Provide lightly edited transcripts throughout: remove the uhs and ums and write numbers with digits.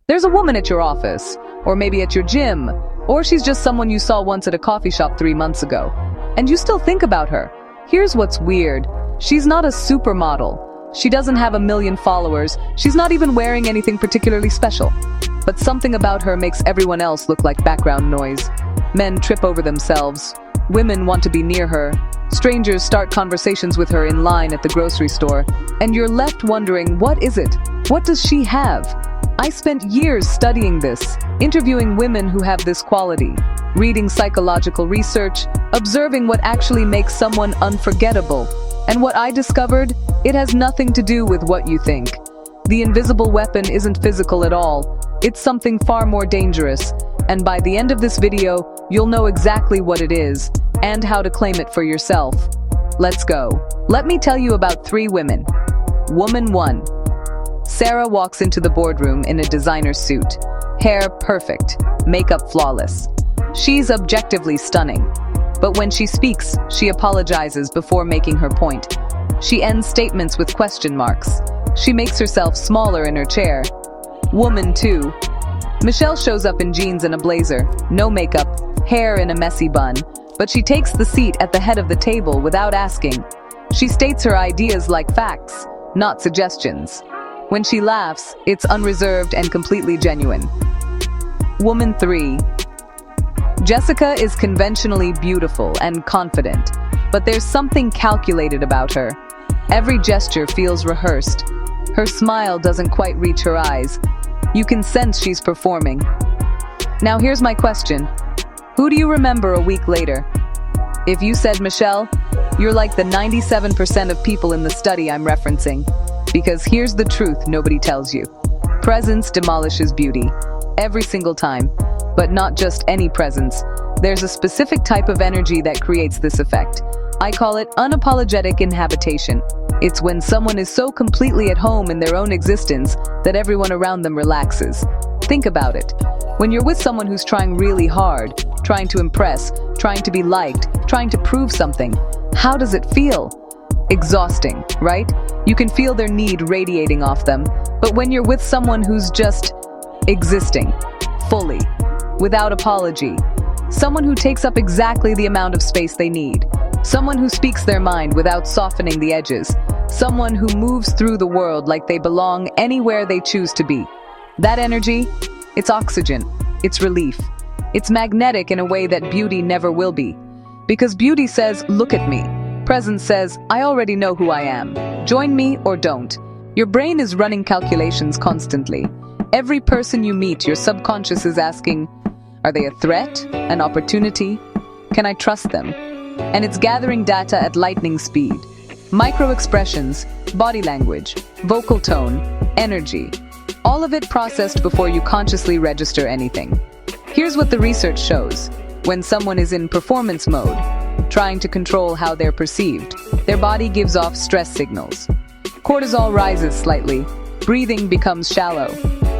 There's a woman at your office, or maybe at your gym, or she's just someone you saw once at a coffee shop 3 months ago, and you still think about her. Here's what's weird. She's not a supermodel. She doesn't have 1 million followers. She's not even wearing anything particularly special. But something about her makes everyone else look like background noise. Men trip over themselves. Women want to be near her. Strangers start conversations with her in line at the grocery store. And you're left wondering, what is it? What does she have? I spent years studying this, interviewing women who have this quality, reading psychological research, observing what actually makes someone unforgettable. And what I discovered? It has nothing to do with what you think. The invisible weapon isn't physical at all. It's something far more dangerous. And by the end of this video, you'll know exactly what it is and how to claim it for yourself. Let's go. Let me tell you about 3 women. Woman 1. Sarah walks into the boardroom in a designer suit. Hair perfect, makeup flawless. She's objectively stunning. But when she speaks, she apologizes before making her point. She ends statements with question marks. She makes herself smaller in her chair. Woman 2. Michelle shows up in jeans and a blazer, no makeup, hair in a messy bun, but she takes the seat at the head of the table without asking. She states her ideas like facts, not suggestions. When she laughs, it's unreserved and completely genuine. Woman 3. Jessica is conventionally beautiful and confident, but there's something calculated about her. Every gesture feels rehearsed. Her smile doesn't quite reach her eyes. You can sense she's performing. Now here's my question. Who do you remember a week later? If you said Michelle, you're like the 97% of people in the study I'm referencing. Because here's the truth nobody tells you. Presence demolishes beauty. Every single time. But not just any presence. There's a specific type of energy that creates this effect. I call it unapologetic inhabitation. It's when someone is so completely at home in their own existence that everyone around them relaxes. Think about it. When you're with someone who's trying really hard, trying to impress, trying to be liked, trying to prove something, how does it feel? Exhausting, right? You can feel their need radiating off them. But when you're with someone who's just existing, fully, without apology, someone who takes up exactly the amount of space they need, someone who speaks their mind without softening the edges, someone who moves through the world like they belong anywhere they choose to be. That energy, it's oxygen, it's relief. It's magnetic in a way that beauty never will be. Because beauty says, look at me. Presence says, I already know who I am. Join me or don't. Your brain is running calculations constantly. Every person you meet, your subconscious is asking, are they a threat? An opportunity? Can I trust them? And it's gathering data at lightning speed. Micro-expressions, body language, vocal tone, energy. All of it processed before you consciously register anything. Here's what the research shows. When someone is in performance mode, trying to control how they're perceived, their body gives off stress signals. Cortisol rises slightly. Breathing becomes shallow.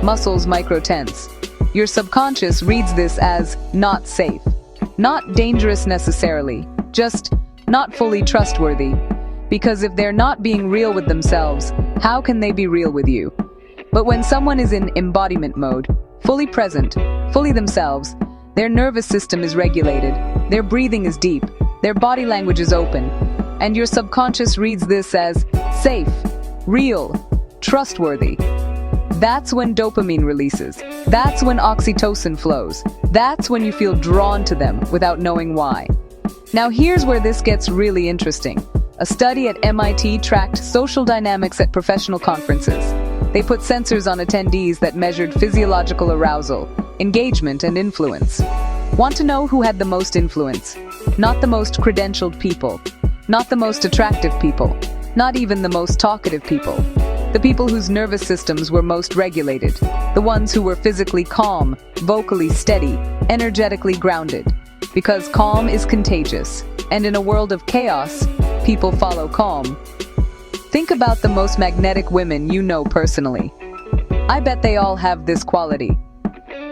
Muscles micro-tense. Your subconscious reads this as not safe. Not dangerous necessarily, just not fully trustworthy. Because if they're not being real with themselves, how can they be real with you? But when someone is in embodiment mode, fully present, fully themselves, their nervous system is regulated, their breathing is deep, their body language is open, and your subconscious reads this as safe, real, trustworthy. That's when dopamine releases. That's when oxytocin flows. That's when you feel drawn to them without knowing why. Now here's where this gets really interesting. A study at MIT tracked social dynamics at professional conferences. They put sensors on attendees that measured physiological arousal, engagement, and influence. Want to know who had the most influence? Not the most credentialed people. Not the most attractive people. Not even the most talkative people. The people whose nervous systems were most regulated. The ones who were physically calm, vocally steady, energetically grounded. Because calm is contagious. And in a world of chaos, people follow calm. Think about the most magnetic women you know personally. I bet they all have this quality.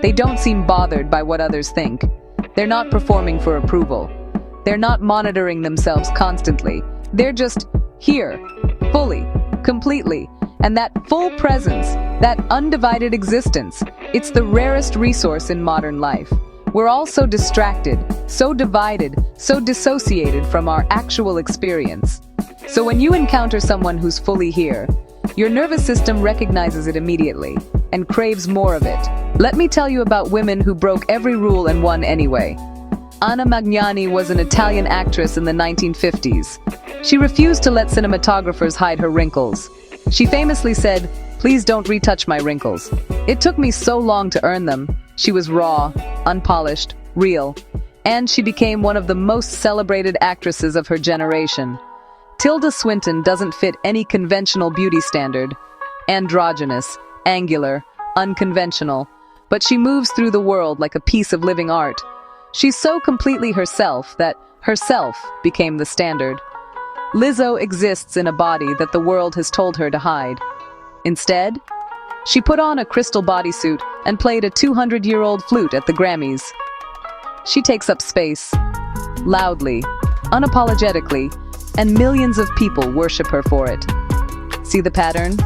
They don't seem bothered by what others think. They're not performing for approval. They're not monitoring themselves constantly. They're just here, fully, completely. And that full presence, That undivided existence. It's the rarest resource in modern life. We're all so distracted, so divided, so dissociated from our actual experience. So when you encounter someone who's fully here, your nervous system recognizes it immediately and craves more of it. Let me tell you about women who broke every rule and won anyway. Anna Magnani was an Italian actress in the 1950s. She refused to let cinematographers hide her wrinkles. She famously said, "Please don't retouch my wrinkles. It took me so long to earn them." She was raw, unpolished, real, and she became one of the most celebrated actresses of her generation. Tilda Swinton doesn't fit any conventional beauty standard. Androgynous, angular, unconventional, but she moves through the world like a piece of living art. She's so completely herself that herself became the standard. Lizzo exists in a body that the world has told her to hide. Instead, she put on a crystal bodysuit and played a 200-year-old flute at the Grammys. She takes up space, loudly, unapologetically, and millions of people worship her for it. See the pattern?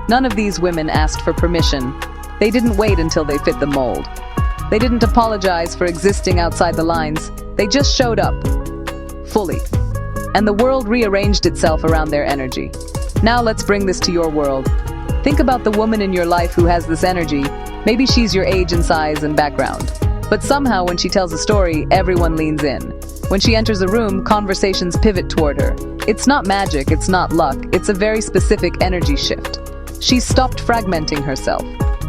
None of these women asked for permission. They didn't wait until they fit the mold. They didn't apologize for existing outside the lines. They just showed up, fully. And the world rearranged itself around their energy. Now let's bring this to your world. Think about the woman in your life who has this energy. Maybe she's your age and size and background. But somehow when she tells a story, everyone leans in. When she enters a room, conversations pivot toward her. It's not magic, it's not luck, it's a very specific energy shift. She's stopped fragmenting herself.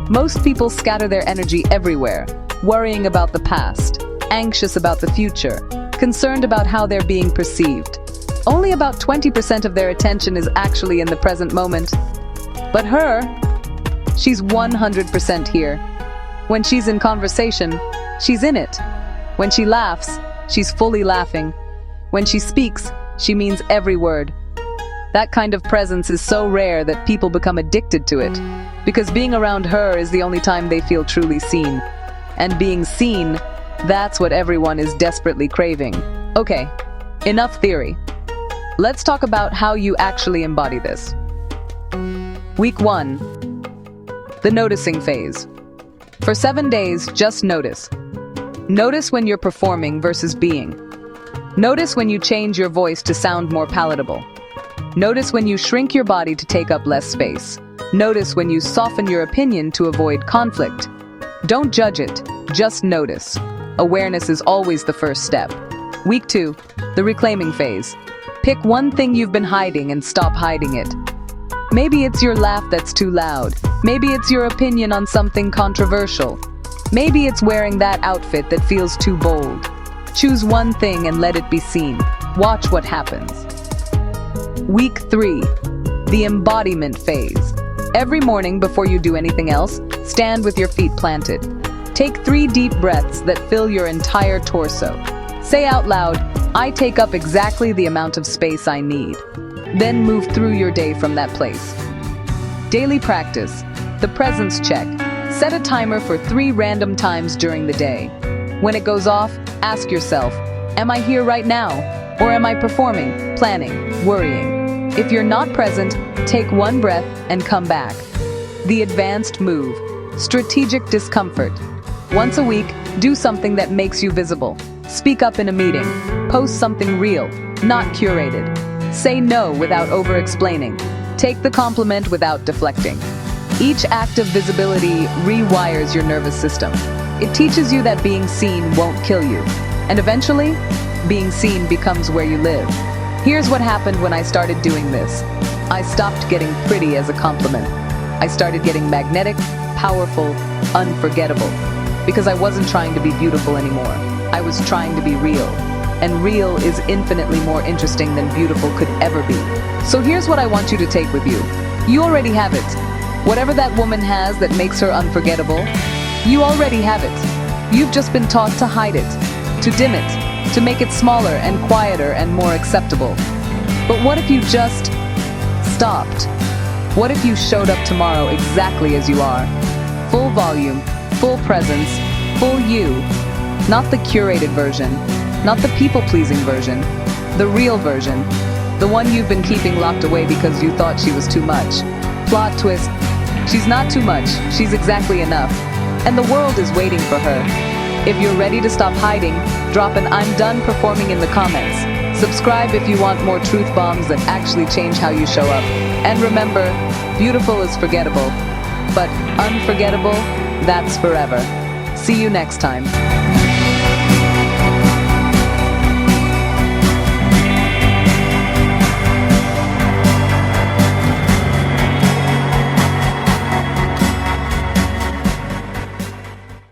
Most people scatter their energy everywhere, worrying about the past, anxious about the future, concerned about how they're being perceived. Only about 20% of their attention is actually in the present moment. But her, she's 100% here. When she's in conversation, she's in it. When she laughs, she's fully laughing. When she speaks, she means every word. That kind of presence is so rare that people become addicted to it, because being around her is the only time they feel truly seen. And being seen, that's what everyone is desperately craving. Okay, enough theory. Let's talk about how you actually embody this. Week 1. The noticing phase. For 7 days, just notice. Notice when you're performing versus being. Notice when you change your voice to sound more palatable. Notice when you shrink your body to take up less space. Notice when you soften your opinion to avoid conflict. Don't judge it, just notice. Awareness is always the first step. Week 2. The reclaiming phase. Pick one thing you've been hiding and stop hiding it. Maybe it's your laugh that's too loud. Maybe it's your opinion on something controversial. Maybe it's wearing that outfit that feels too bold. Choose one thing and let it be seen. Watch what happens. Week 3. The embodiment phase. Every morning before you do anything else, stand with your feet planted. Take 3 deep breaths that fill your entire torso. Say out loud, "I take up exactly the amount of space I need." Then move through your day from that place. Daily practice. The presence check. Set a timer for 3 random times during the day. When it goes off, ask yourself, am I here right now? Or am I performing, planning, worrying? If you're not present, take 1 breath and come back. The advanced move. Strategic discomfort. Once a week, do something that makes you visible. Speak up in a meeting. Post something real, not curated. Say no without over-explaining. Take the compliment without deflecting. Each act of visibility rewires your nervous system. It teaches you that being seen won't kill you. And eventually, being seen becomes where you live. Here's what happened when I started doing this. I stopped getting pretty as a compliment. I started getting magnetic, powerful, unforgettable. Because I wasn't trying to be beautiful anymore. I was trying to be real. And real is infinitely more interesting than beautiful could ever be. So here's what I want you to take with you. You already have it. Whatever that woman has that makes her unforgettable, you already have it. You've just been taught to hide it, to dim it, to make it smaller and quieter and more acceptable. But what if you just stopped? What if you showed up tomorrow exactly as you are? Full volume, full presence, full you. Not the curated version, not the people-pleasing version, the real version. The one you've been keeping locked away because you thought she was too much. Plot twist, She's not too much, she's exactly enough. And the world is waiting for her. If you're ready to stop hiding, drop an "I'm done performing" in the comments. Subscribe if you want more truth bombs that actually change how you show up. And remember, beautiful is forgettable, but unforgettable, that's forever. See you next time.